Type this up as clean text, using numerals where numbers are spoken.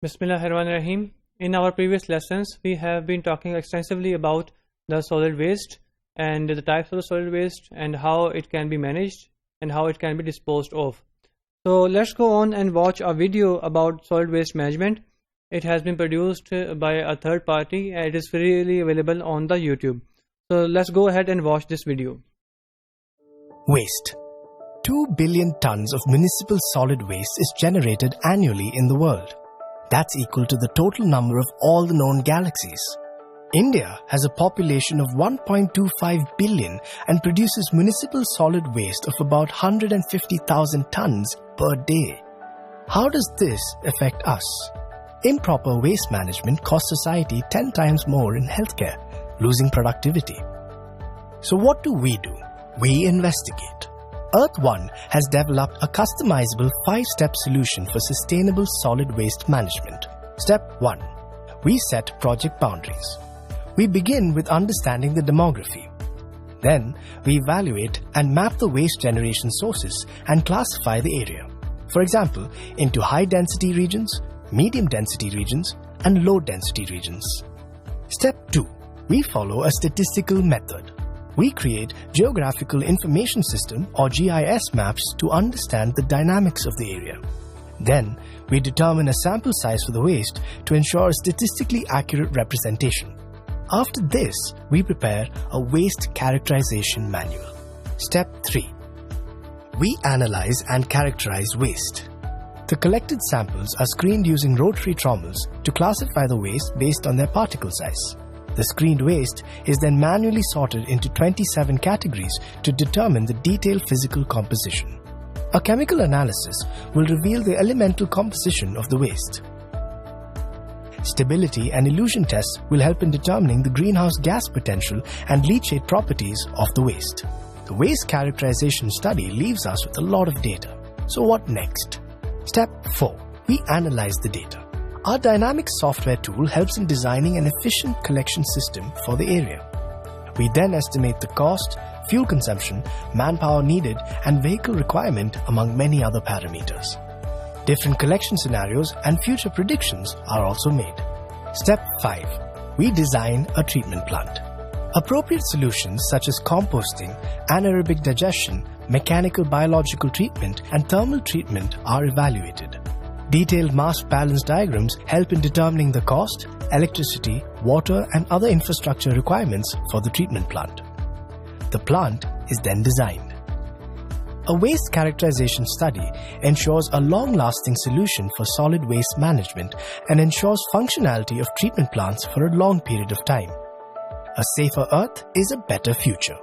Bismillahirrahmanirrahim. In our previous lessons, we have been talking extensively about the solid waste and the types of the solid waste and how it can be managed and how it can be disposed of. So let's go on and watch a video about solid waste management. It has been produced by a third party and it is freely available on the YouTube. So let's go ahead and watch this video. Waste. 2 billion tons of municipal solid waste is generated annually in the world. That's equal to the total number of all the known galaxies. India has a population of 1.25 billion and produces municipal solid waste of about 150,000 tons per day. How does this affect us? Improper waste management costs society 10 times more in healthcare, losing productivity. So what do? We investigate. Earth-1 has developed a customizable 5-step solution for sustainable solid waste management. Step 1. We set project boundaries. We begin with understanding the demography. Then, we evaluate and map the waste generation sources and classify the area. For example, into high-density regions, medium-density regions, and low-density regions. Step 2. We follow a statistical method. We create Geographical Information System or GIS maps to understand the dynamics of the area. Then, we determine a sample size for the waste to ensure a statistically accurate representation. After this, we prepare a waste characterization manual. Step 3. We analyze and characterize waste. The collected samples are screened using rotary trommels to classify the waste based on their particle size. The screened waste is then manually sorted into 27 categories to determine the detailed physical composition. A chemical analysis will reveal the elemental composition of the waste. Stability and elution tests will help in determining the greenhouse gas potential and leachate properties of the waste. The waste characterization study leaves us with a lot of data. So what next? Step 4. We analyze the data. Our dynamic software tool helps in designing an efficient collection system for the area. We then estimate the cost, fuel consumption, manpower needed, and vehicle requirement among many other parameters. Different collection scenarios and future predictions are also made. Step 5. We design a treatment plant. Appropriate solutions such as composting, anaerobic digestion, mechanical biological treatment, and thermal treatment are evaluated. Detailed mass balance diagrams help in determining the cost, electricity, water, and other infrastructure requirements for the treatment plant. The plant is then designed. A waste characterization study ensures a long-lasting solution for solid waste management and ensures functionality of treatment plants for a long period of time. A safer Earth is a better future.